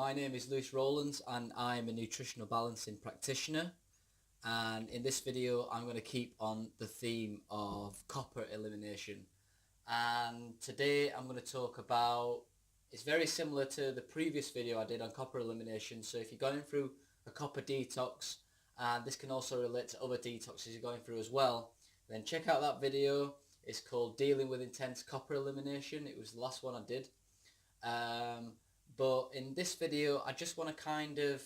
my name is Rowlands and I'm a nutritional balancing practitioner, and in this video I'm going to keep on the theme of copper elimination. And today I'm going to talk about, it's very similar to the previous video I did on copper elimination. So if you're going through a copper detox, and this can also relate to other detoxes you're going through as well, then check out that video. It's called Dealing with Intense Copper Elimination. It was the last one I did. But in this video I just want to kind of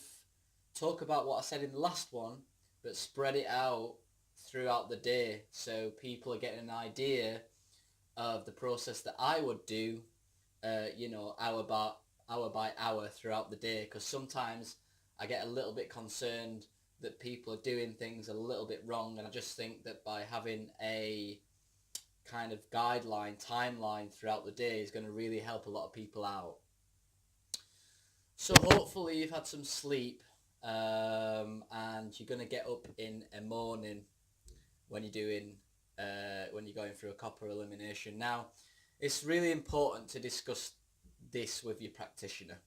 talk about what I said in the last one, but spread it out throughout the day so people are getting an idea of the process that I would do, hour by hour throughout the day, because sometimes I get a little bit concerned that people are doing things a little bit wrong, and I just think that by having a kind of timeline throughout the day is going to really help a lot of people out. So hopefully you've had some sleep, and you're going to get up in a morning when you're going through a copper elimination. Now, it's really important to discuss this with your practitioner.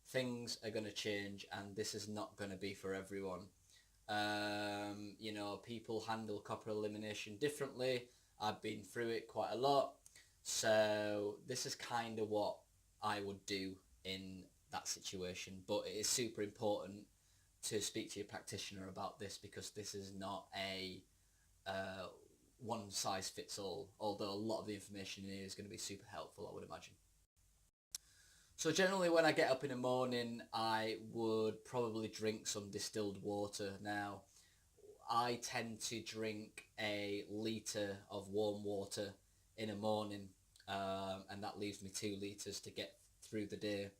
Things are going to change, and this is not going to be for everyone. People handle copper elimination differently. I've been through it quite a lot, so this is kind of what I would do in that situation. But it is super important to speak to your practitioner about this, because this is not a one size fits all, although a lot of the information in here is going to be super helpful, I would imagine. So generally when I get up in the morning, I would probably drink some distilled water. Now, I tend to drink a litre of warm water in a morning, and that leaves me 2 litres to get through the day.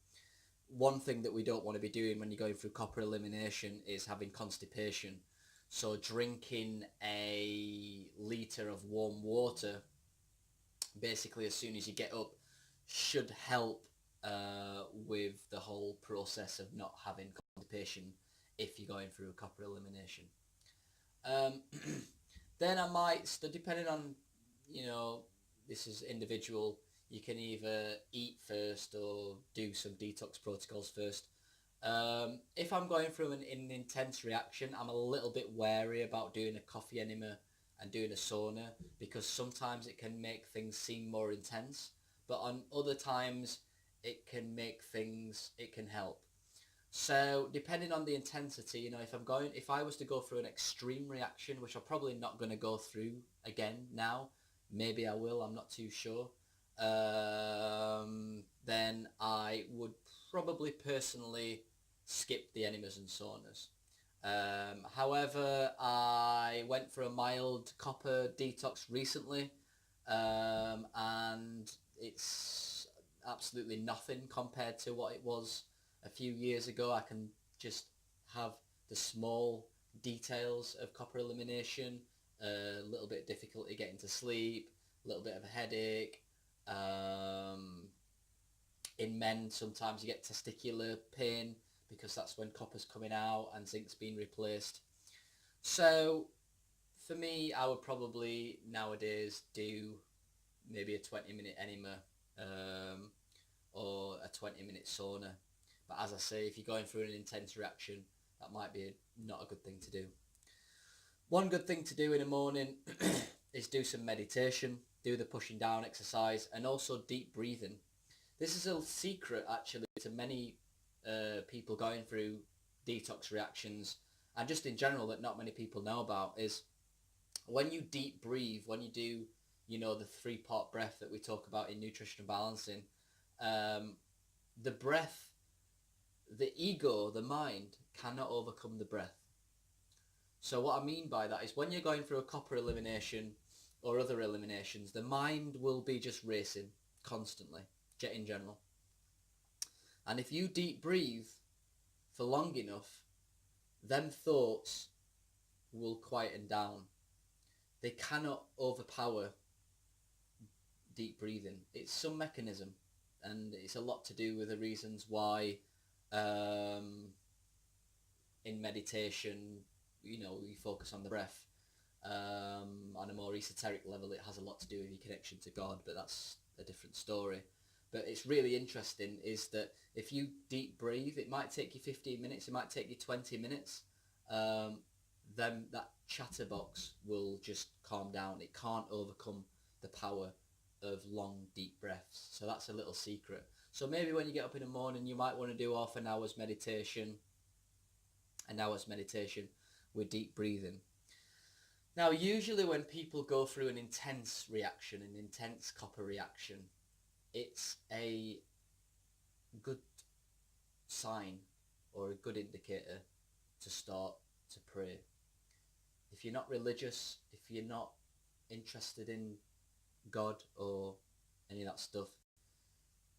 One thing that we don't want to be doing when you're going through copper elimination is having constipation. So drinking a litre of warm water, basically as soon as you get up, should help with the whole process of not having constipation if you're going through a copper elimination. Then I might, depending on, this is individual, you can either eat first or do some detox protocols first. If I'm going through an intense reaction, I'm a little bit wary about doing a coffee enema and doing a sauna, because sometimes it can make things seem more intense, but on other times it can help. So depending on the intensity, if I was to go through an extreme reaction, which I'm probably not going to go through again now, maybe I will, I'm not too sure, then I would probably personally skip the enemas and saunas. However, I went for a mild copper detox recently, and it's absolutely nothing compared to what it was a few years ago. I can just have the small details of copper elimination, a little bit of difficulty getting to sleep, a little bit of a headache. In men, sometimes you get testicular pain, because that's when copper's coming out and zinc's being replaced. So for me, I would probably nowadays do maybe a 20-minute enema, or a 20-minute sauna. But as I say, if you're going through an intense reaction, that might be not a good thing to do. One good thing to do in the morning is do some meditation, do the pushing down exercise, and also deep breathing. This is a secret actually to many people going through detox reactions, and just in general that not many people know about, is when you deep breathe, when you do the 3-part breath that we talk about in nutritional balancing, the breath, the ego, the mind cannot overcome the breath. So what I mean by that is, when you're going through a copper elimination or other eliminations, the mind will be just racing constantly, in general. And if you deep breathe for long enough, them thoughts will quieten down. They cannot overpower deep breathing. It's some mechanism, and it's a lot to do with the reasons why in meditation, you focus on the breath. On a more esoteric level, it has a lot to do with your connection to God, but that's a different story. but it's really interesting, is that if you deep breathe, it might take you 15 minutes, it might take you 20 minutes, then that chatterbox will just calm down. It can't overcome the power of long, deep breaths. So that's a little secret. So maybe when you get up in the morning, you might want to do an hour's meditation with deep breathing. Now, usually when people go through an intense reaction, an intense copper reaction, it's a good sign or a good indicator to start to pray. If you're not religious, if you're not interested in God or any of that stuff,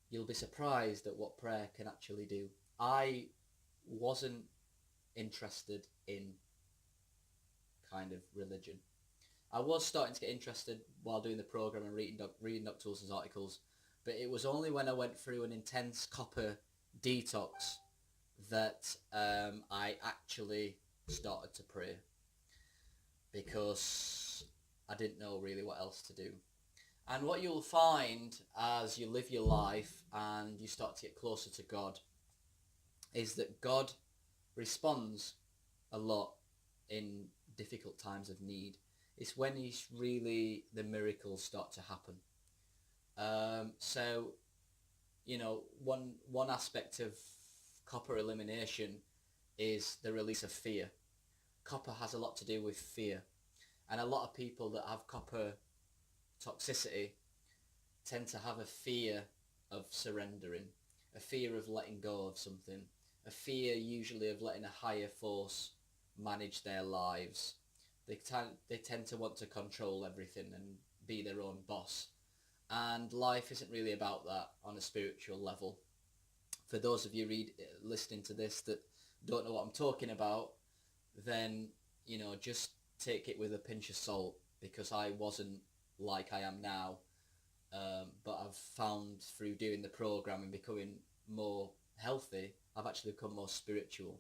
you'll be surprised at what prayer can actually do. I wasn't interested in kind of religion. I was starting to get interested while doing the program and reading Dr. Wilson's articles, but it was only when I went through an intense copper detox that I actually started to pray, because I didn't know really what else to do. And what you'll find as you live your life and you start to get closer to God is that God responds a lot in difficult times of need. It's when the miracles start to happen. So, one aspect of copper elimination is the release of fear. Copper has a lot to do with fear, and a lot of people that have copper toxicity tend to have a fear of surrendering, a fear of letting go of something, a fear usually of letting a higher force manage their lives. They tend to want to control everything and be their own boss. And life isn't really about that on a spiritual level. For those of you listening to this that don't know what I'm talking about, then, just take it with a pinch of salt, because I wasn't like I am now. But I've found through doing the program and becoming more healthy, I've actually become more spiritual.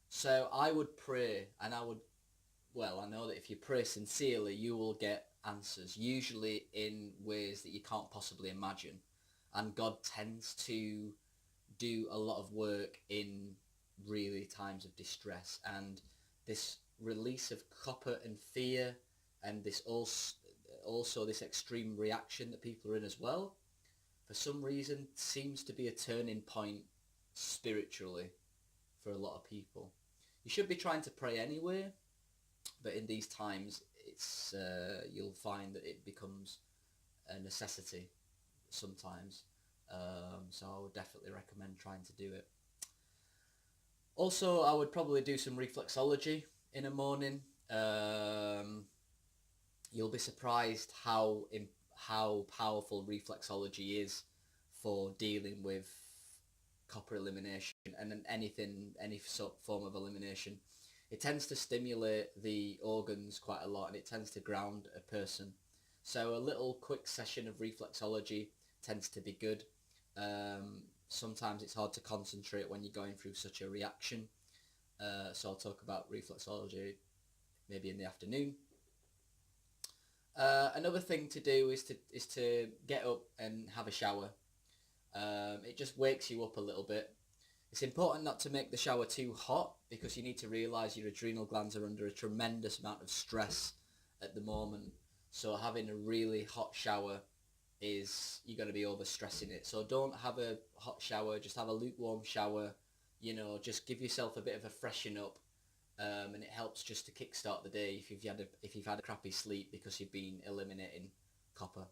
So I would pray, and I know that if you pray sincerely, you will get answers, usually in ways that you can't possibly imagine. And God tends to do a lot of work in really times of distress. And this release of copper and fear, and this also this extreme reaction that people are in as well, for some reason seems to be a turning point spiritually for a lot of people. You should be trying to pray anyway, but in these times it's you'll find that it becomes a necessity sometimes. So I would definitely recommend trying to do it. Also, I would probably do some reflexology in the morning. You'll be surprised how powerful reflexology is for dealing with copper elimination and any sort of form of elimination. It tends to stimulate the organs quite a lot, and it tends to ground a person. So a little quick session of reflexology tends to be good. Sometimes it's hard to concentrate when you're going through such a reaction. So I'll talk about reflexology maybe in the afternoon. Another thing to do is to get up and have a shower. It just wakes you up a little bit. It's important not to make the shower too hot, because you need to realise your adrenal glands are under a tremendous amount of stress at the moment. So having a really hot shower you're going to be overstressing it. So don't have a hot shower, just have a lukewarm shower. Just give yourself a bit of a freshen up, and it helps just to kickstart the day if you've had a crappy sleep because you've been eliminating copper.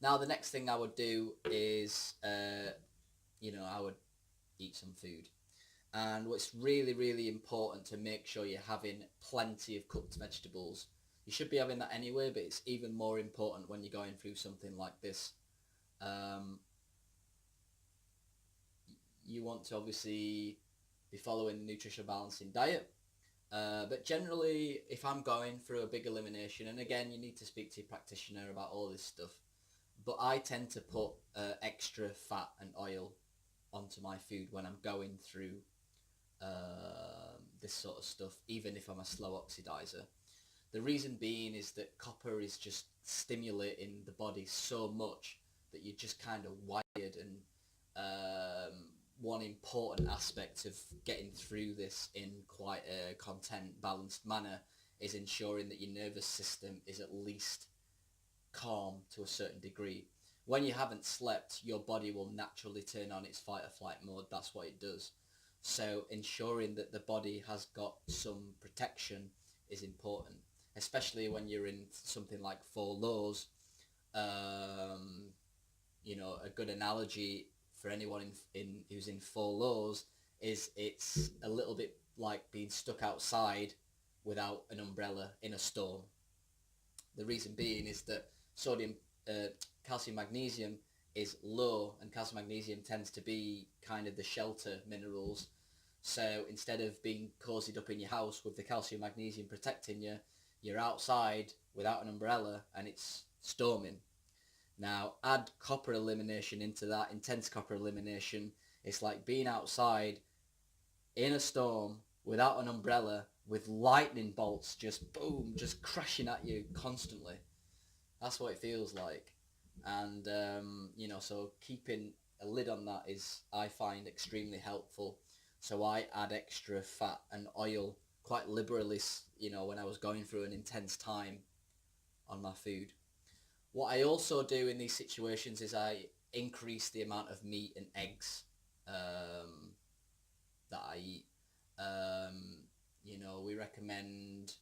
Now the next thing I would do is I would eat some food. And what's really, really important to make sure you're having plenty of cooked vegetables. You should be having that anyway, but it's even more important when you're going through something like this. You want to obviously be following the nutritional balancing diet. But generally, if I'm going through a big elimination, and again, you need to speak to your practitioner about all this stuff, but I tend to put extra fat and oil onto my food when I'm going through this sort of stuff, even if I'm a slow oxidizer. The reason being is that copper is just stimulating the body so much that you're just kind of wired, and one important aspect of getting through this in quite a content balanced manner is ensuring that your nervous system is at least calm to a certain degree. When you haven't slept, your body will naturally turn on its fight or flight mode. That's what it does. So ensuring that the body has got some protection is important, especially when you're in something like four lows. You know, a good analogy for anyone who's in four lows is it's a little bit like being stuck outside without an umbrella in a storm. The reason being is that calcium magnesium is low, and calcium magnesium tends to be kind of the shelter minerals. So instead of being cozied up in your house with the calcium magnesium protecting you, you're outside without an umbrella and it's storming. Now add copper elimination into that, intense copper elimination. It's like being outside in a storm without an umbrella, with lightning bolts just boom, just crashing at you constantly. That's what it feels like. And you know, so keeping a lid on that is, I find, extremely helpful. So I add extra fat and oil quite liberally, you know, when I was going through an intense time on my food. What I also do in these situations is I increase the amount of meat and eggs that I eat. You know, we recommend,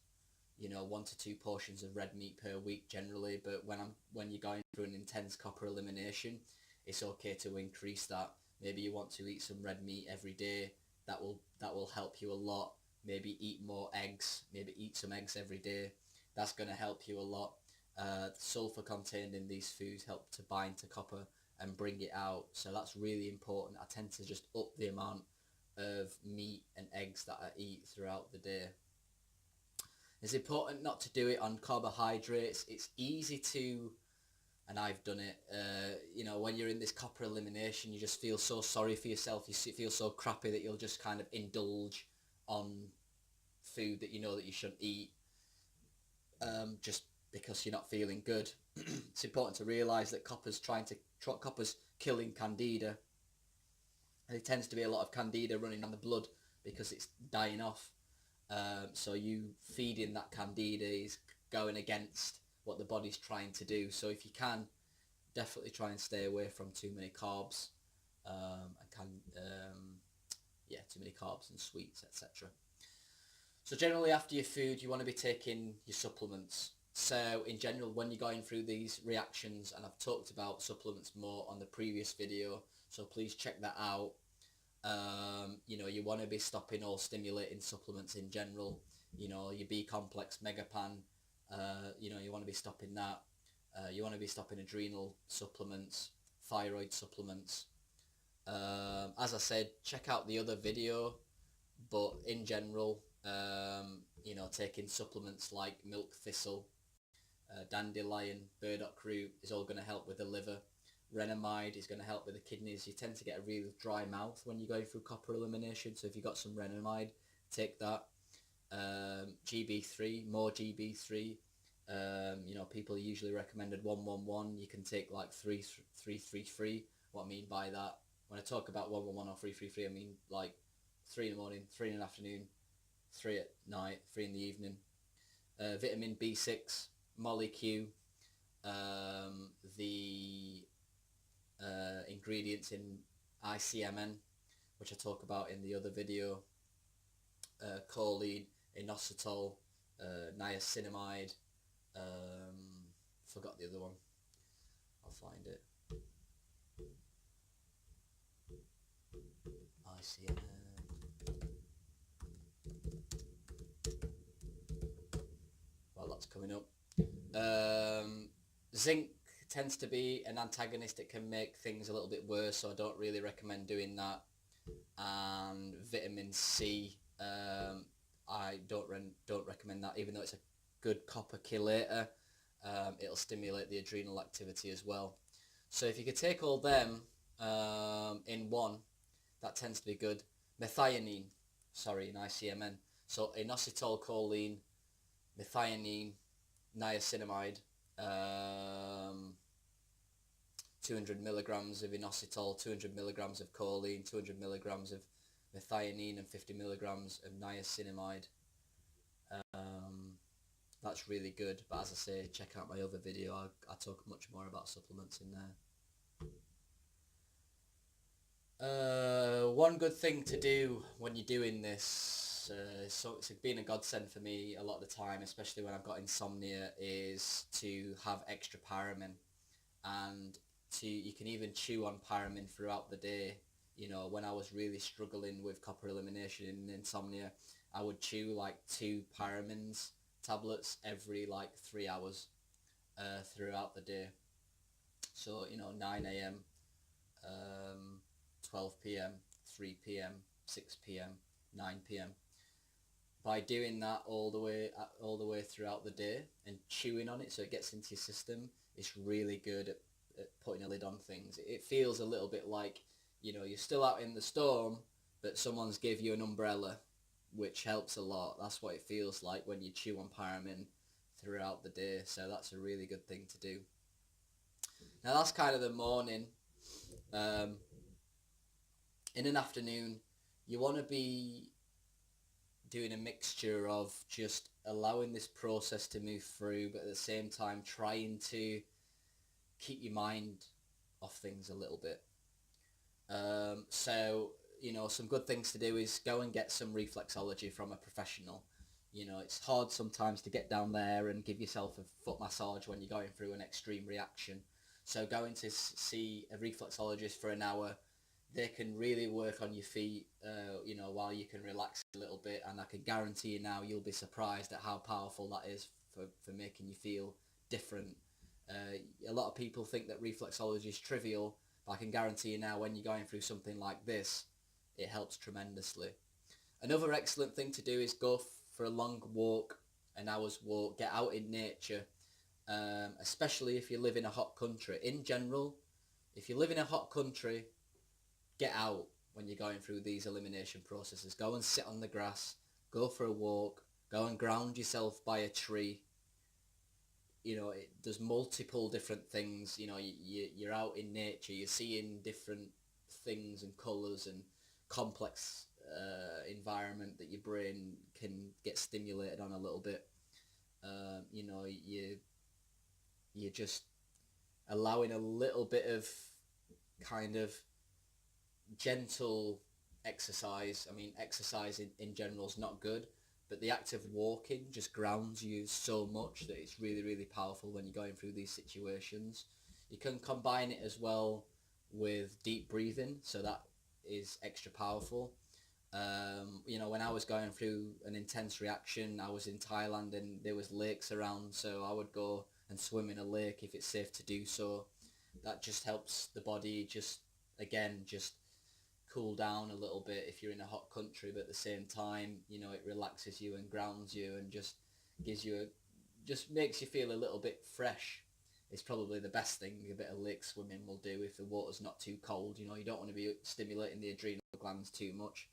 you know, 1 to 2 portions of red meat per week generally, but when you're going through an intense copper elimination, it's okay to increase that. Maybe you want to eat some red meat every day. That will help you a lot. Maybe eat more eggs. Maybe eat some eggs every day. That's going to help you a lot. The sulfur contained in these foods help to bind to copper and bring it out. So that's really important. I tend to just up the amount of meat and eggs that I eat throughout the day. It's important not to do it on carbohydrates. It's easy to, and I've done it, you know, when you're in this copper elimination, you just feel so sorry for yourself. You feel so crappy that you'll just kind of indulge on food that you know that you shouldn't eat, just because you're not feeling good. It's important to realise that copper's killing candida. And there tends to be a lot of candida running on the blood because it's dying off. So you feeding that candida is going against what the body's trying to do. So if you can, definitely try and stay away from too many carbs, too many carbs and sweets, etc. So generally after your food, you want to be taking your supplements. So in general, when you're going through these reactions, and I've talked about supplements more on the previous video, so please check that out. You know, you want to be stopping all stimulating supplements in general. You know, your B complex, Megapan, you know, you want to be stopping that. You want to be stopping adrenal supplements, thyroid supplements. As I said, check out the other video, but in general, you know, taking supplements like milk thistle, dandelion, burdock root is all going to help with the liver. Renomide is going to help with the kidneys. You tend to get a really dry mouth when you're going through copper elimination, so if you've got some Renomide, take that. GB3, more GB3. You know, people usually recommended 111. You can take like 333. What I mean by that, when I talk about 111 or 333, I mean like 3 in the morning, 3 in the afternoon, 3 at night, 3 in the evening. Vitamin B6, Molecule, the ingredients in ICMN, which I talk about in the other video, choline, inositol, niacinamide, forgot the other one, I'll find it, ICMN, well that's coming up. Zinc tends to be an antagonist. It can make things a little bit worse, so I don't really recommend doing that. And vitamin C, I don't recommend that, even though it's a good copper chelator. It'll stimulate the adrenal activity as well. So if you could take all them in one, that tends to be good. Methionine, in ICMN. So inositol, choline, methionine, niacinamide, 200 milligrams of inositol, 200 milligrams of choline, 200 milligrams of methionine, and 50 milligrams of niacinamide. That's really good, but as I say, check out my other video. I talk much more about supplements in there. One good thing to do when you're doing this, so it's been a godsend for me a lot of the time, especially when I've got insomnia, is to have extra pyramine. And you can even chew on pyramine throughout the day. You know, when I was really struggling with copper elimination and insomnia, I would chew like 2 pyramines tablets every like 3 hours throughout the day. So, you know, 9 a.m, 12 p.m, 3 p.m, 6 p.m, 9 p.m. By doing that all the way throughout the day and chewing on it so it gets into your system, it's really good at putting a lid on things. It feels a little bit like, you know, you're still out in the storm, but someone's gave you an umbrella, which helps a lot. That's what it feels like when you chew on pyramine throughout the day. So that's a really good thing to do. Now that's kind of the morning. In an afternoon, you want to be doing a mixture of just allowing this process to move through, but at the same time trying to keep your mind off things a little bit. So, you know, some good things to do is go and get some reflexology from a professional. You know, it's hard sometimes to get down there and give yourself a foot massage when you're going through an extreme reaction. So going to see a reflexologist for an hour, they can really work on your feet, you know, while you can relax a little bit. And I can guarantee you now, you'll be surprised at how powerful that is for making you feel different. A lot of people think that reflexology is trivial, but I can guarantee you now, when you're going through something like this, it helps tremendously. Another excellent thing to do is go for a long walk, an hour's walk, get out in nature, especially if you live in a hot country. In general, if you live in a hot country, get out when you're going through these elimination processes. Go and sit on the grass, go for a walk, go and ground yourself by a tree. You know, there's multiple different things. You know, you're out in nature, you're seeing different things and colours and complex environment that your brain can get stimulated on a little bit. You know, you're just allowing a little bit of kind of gentle exercise. I mean, exercise in general is not good, but the act of walking just grounds you so much that it's really, really powerful when you're going through these situations. You can combine it as well with deep breathing, so that is extra powerful. You know, when I was going through an intense reaction, I was in Thailand and there was lakes around, so I would go and swim in a lake if it's safe to do so. That just helps the body just cool down a little bit if you're in a hot country, but at the same time, you know, it relaxes you and grounds you and just gives you just makes you feel a little bit fresh. It's probably the best thing a bit of lake swimming will do if the water's not too cold. You know, you don't want to be stimulating the adrenal glands too much,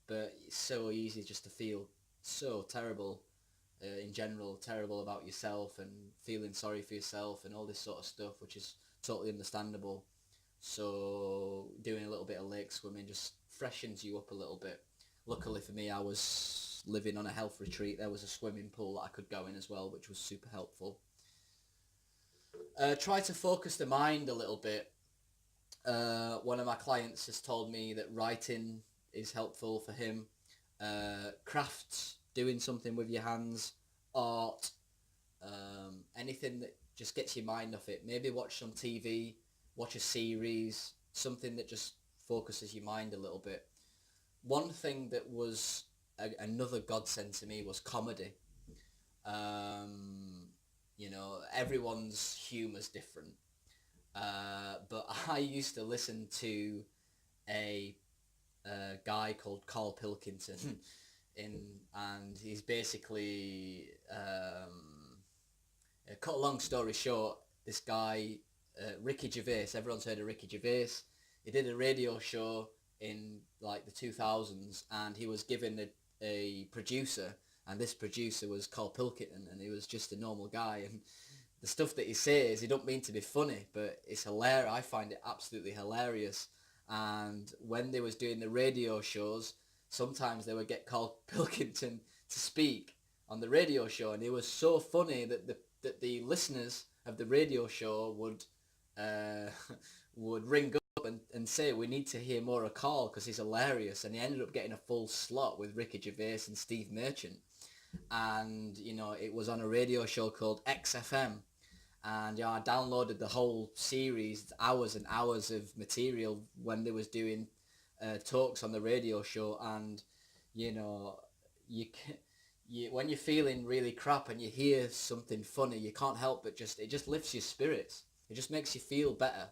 but it's so easy just to feel so terrible in general, terrible about yourself and feeling sorry for yourself and all this sort of stuff, which is totally understandable. So doing a little bit of lake swimming just freshens you up a little bit. Luckily for me, I was living on a health retreat. There was a swimming pool that I could go in as well, which was super helpful. Try to focus the mind a little bit. One of my clients has told me that writing is helpful for him. Crafts, doing something with your hands, art, anything that just gets your mind off it. Maybe watch some TV, watch a series, something that just focuses your mind a little bit. One thing that was another godsend to me was comedy. You know, everyone's humour's different. But I used to listen to a guy called Carl Pilkington, and he's basically, cut a long story short, this guy, Ricky Gervais, everyone's heard of Ricky Gervais. He did a radio show in like the 2000s, and he was given a producer, and this producer was Carl Pilkington, and he was just a normal guy, and the stuff that he says, he don't mean to be funny, but it's hilarious. I find it absolutely hilarious. And when they was doing the radio shows, sometimes they would get Carl Pilkington to speak on the radio show, and it was so funny that the listeners of the radio show would would ring up and say, we need to hear more of Carl because he's hilarious. And he ended up getting a full slot with Ricky Gervais and Steve Merchant. And, you know, it was on a radio show called XFM. And, you know, I downloaded the whole series, hours and hours of material when they was doing talks on the radio show. And, you know, when you're feeling really crap and you hear something funny, you can't help but it just lifts your spirits. It just makes you feel better,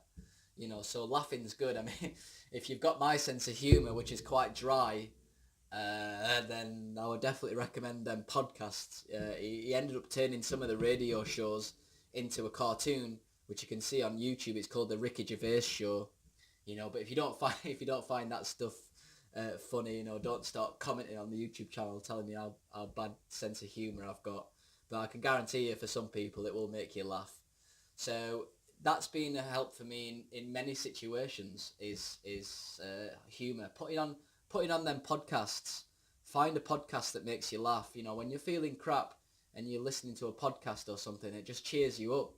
you know. So laughing's good. I mean, if you've got my sense of humour, which is quite dry, then I would definitely recommend them podcasts. He ended up turning some of the radio shows into a cartoon, which you can see on YouTube. It's called the Ricky Gervais Show, you know. But if you don't find that stuff funny, you know, don't start commenting on the YouTube channel telling me how bad sense of humour I've got. But I can guarantee you, for some people, it will make you laugh. So that's been a help for me in many situations. Is humour. Putting on them podcasts. Find a podcast that makes you laugh. You know, when you're feeling crap and you're listening to a podcast or something, it just cheers you up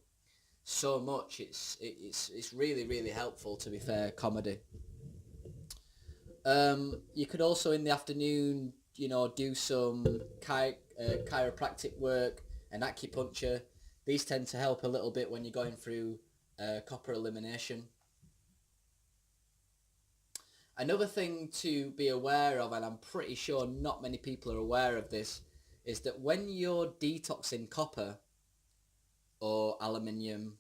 so much. It's really, really helpful, to be fair, comedy. You could also in the afternoon, you know, do some chiropractic work and acupuncture. These tend to help a little bit when you're going through copper elimination. Another thing to be aware of, and I'm pretty sure not many people are aware of this, is that when you're detoxing copper or aluminium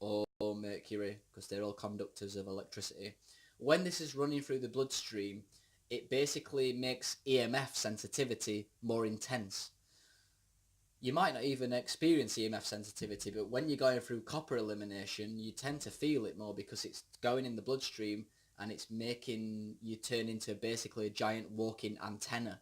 or mercury, because they're all conductors of electricity, when this is running through the bloodstream, it basically makes EMF sensitivity more intense. You might not even experience EMF sensitivity, but when you're going through copper elimination, you tend to feel it more because it's going in the bloodstream and it's making you turn into basically a giant walking antenna.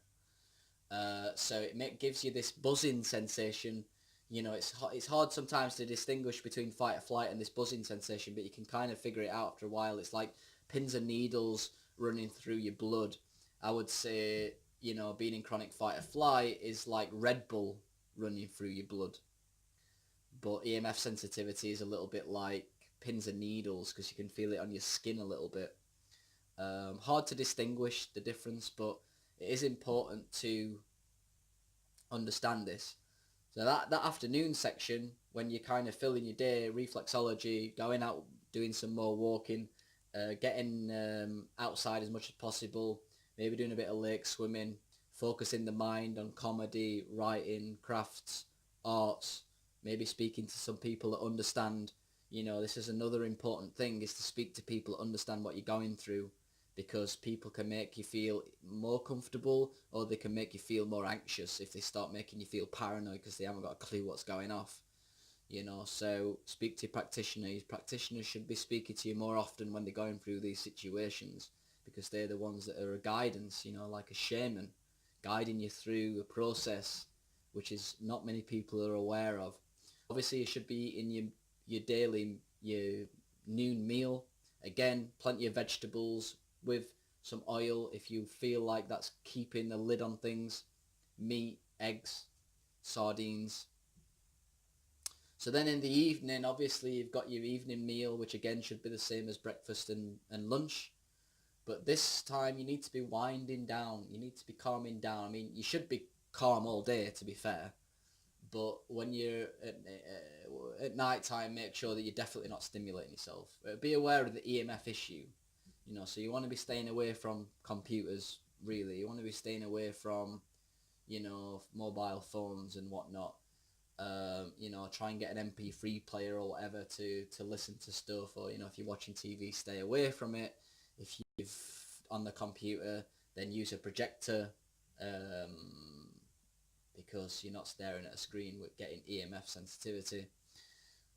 So it gives you this buzzing sensation. You know, it's hard sometimes to distinguish between fight or flight and this buzzing sensation, but you can kind of figure it out after a while. It's like pins and needles running through your blood. I would say, you know, being in chronic fight or flight is like Red Bull running through your blood. But EMF sensitivity is a little bit like pins and needles because you can feel it on your skin a little bit. Hard to distinguish the difference, but it is important to understand this. So that afternoon section, when you're kind of filling your day, reflexology, going out, doing some more walking, getting outside as much as possible, maybe doing a bit of lake swimming, focusing the mind on comedy, writing, crafts, arts, maybe speaking to some people that understand. You know, this is another important thing, is to speak to people that understand what you're going through, because people can make you feel more comfortable or they can make you feel more anxious if they start making you feel paranoid because they haven't got a clue what's going off. You know, so speak to your practitioners. Practitioners should be speaking to you more often when they're going through these situations, because they're the ones that are a guidance, you know, like a shaman, guiding you through a process which is not many people are aware of. Obviously, you should be eating your noon meal. Again, plenty of vegetables with some oil if you feel like that's keeping the lid on things. Meat, eggs, sardines. So then in the evening, obviously, you've got your evening meal, which again should be the same as breakfast and lunch. But this time you need to be winding down. You need to be calming down. I mean, you should be calm all day, to be fair. But when you're at night time, make sure that you're definitely not stimulating yourself. Be aware of the EMF issue. You know, so you want to be staying away from computers, really. You want to be staying away from, you know, mobile phones and whatnot. You know, try and get an MP3 player or whatever to listen to stuff. Or, you know, if you're watching TV, stay away from it. If you've on the computer, then use a projector, because you're not staring at a screen with getting EMF sensitivity.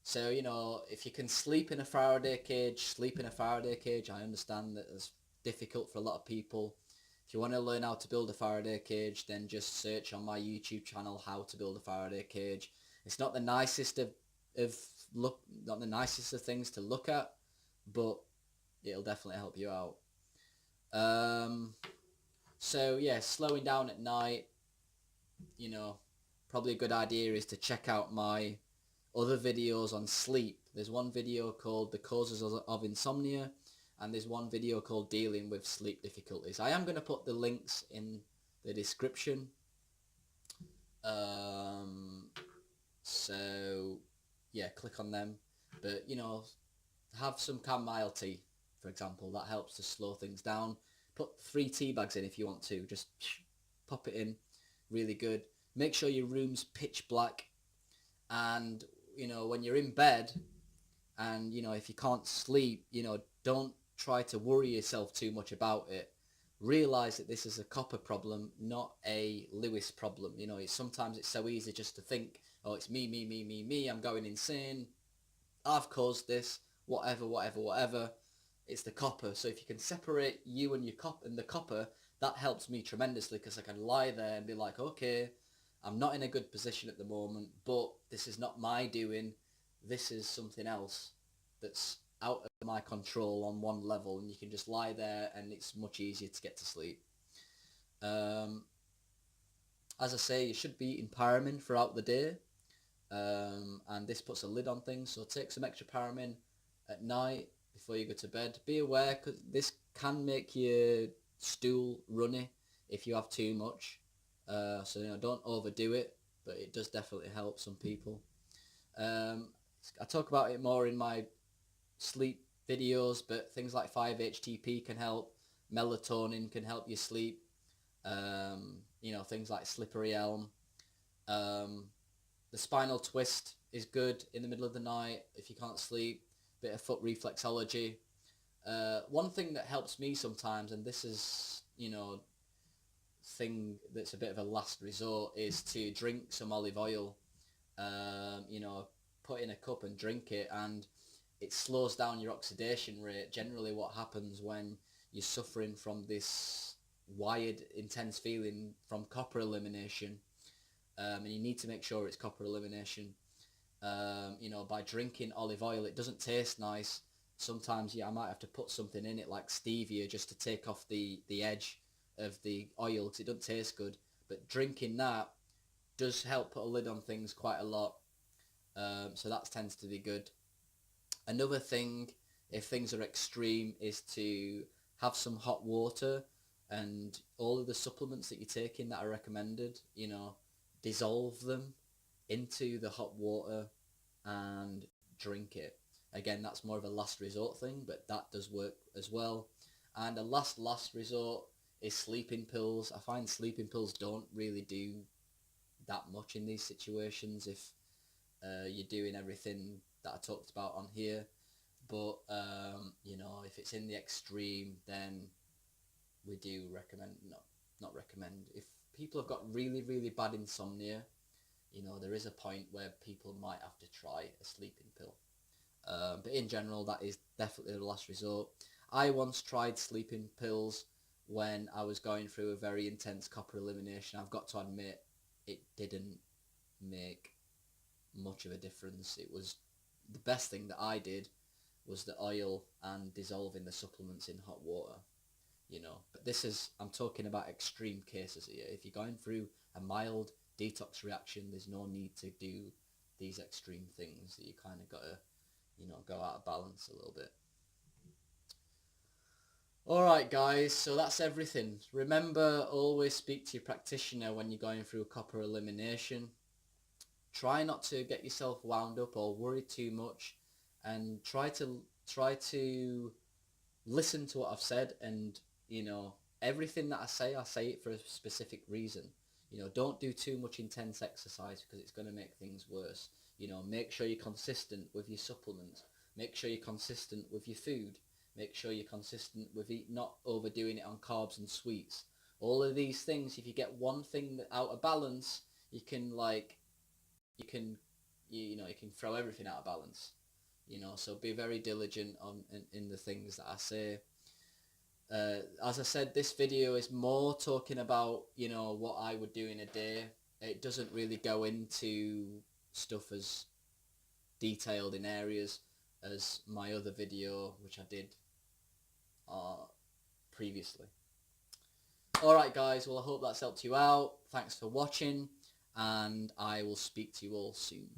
So, you know, if you can sleep in a Faraday cage, sleep in a Faraday cage. I understand that it's difficult for a lot of people. If you want to learn how to build a Faraday cage, then just search on my YouTube channel how to build a Faraday cage. It's not the nicest of not the nicest of things to look at, but it'll definitely help you out. So yeah, slowing down at night, you know, probably a good idea is to check out my other videos on sleep. There's one video called The Causes of Insomnia, and there's one video called Dealing with Sleep Difficulties. I am going to put the links in the description. So yeah, click on them. But you know, have some chamomile tea, for example. That helps to slow things down. Put 3 tea bags in if you want to. Just pop it in. Really good. Make sure your room's pitch black. And you know, when you're in bed, and you know, if you can't sleep, you know, don't try to worry yourself too much about it. Realize that this is a copper problem, not a Lewis problem. You know, sometimes it's so easy just to think, oh, it's me, I'm going insane, I've caused this, whatever. It's the copper. So if you can separate you and the copper, that helps me tremendously, because I can lie there and be like, okay, I'm not in a good position at the moment, but this is not my doing. This is something else that's out of my control on one level, and you can just lie there and it's much easier to get to sleep. As I say, you should be eating pyramid throughout the day, and this puts a lid on things. So take some extra pyramid at night before you go to bed. Be aware, because this can make your stool runny if you have too much. So you know, don't overdo it, but it does definitely help some people. I talk about it more in my sleep videos, but things like 5-HTP can help. Melatonin can help you sleep. You know, things like slippery elm. The spinal twist is good in the middle of the night if you can't sleep. Bit of foot reflexology. One thing that helps me sometimes, and this is, you know, thing that's a bit of a last resort, is to drink some olive oil. You know, put in a cup and drink it, and it slows down your oxidation rate. Generally what happens when you're suffering from this wired intense feeling from copper elimination, and you need to make sure it's copper elimination, you know, by drinking olive oil. It doesn't taste nice. Sometimes I might have to put something in it like stevia just to take off the edge of the oil, because it doesn't taste good. But drinking that does help put a lid on things quite a lot. So that tends to be good. Another thing, if things are extreme, is to have some hot water, and all of the supplements that you're taking that are recommended, you know, dissolve them into the hot water and drink it. Again, that's more of a last resort thing, but that does work as well. And a last resort is sleeping pills. I find sleeping pills don't really do that much in these situations if you're doing everything that I talked about on here. But you know, if it's in the extreme, then we do recommend, not recommend. If people have got really bad insomnia, you know, there is a point where people might have to try a sleeping pill. But in general, that is definitely the last resort. I once tried sleeping pills when I was going through a very intense copper elimination. I've got to admit, it didn't make much of a difference. It was the best thing that I did was the oil and dissolving the supplements in hot water, you know. But this is, I'm talking about extreme cases here. If you're going through a mild detox reaction, there's no need to do these extreme things that you kind of got to, you know, go out of balance a little bit. Alright guys, so that's everything. Remember, always speak to your practitioner when you're going through a copper elimination. Try not to get yourself wound up or worry too much, and try to listen to what I've said. And you know, everything that I say it for a specific reason. You know, don't do too much intense exercise, because it's going to make things worse. You know, make sure you're consistent with your supplements. Make sure you're consistent with your food. Make sure you're consistent with not overdoing it on carbs and sweets. All of these things, if you get one thing out of balance, you can you can throw everything out of balance. You know, so be very diligent in the things that I say. As I said, this video is more talking about, you know, what I would do in a day. It doesn't really go into stuff as detailed in areas as my other video which I did previously. Alright guys, well I hope that's helped you out. Thanks for watching, and I will speak to you all soon.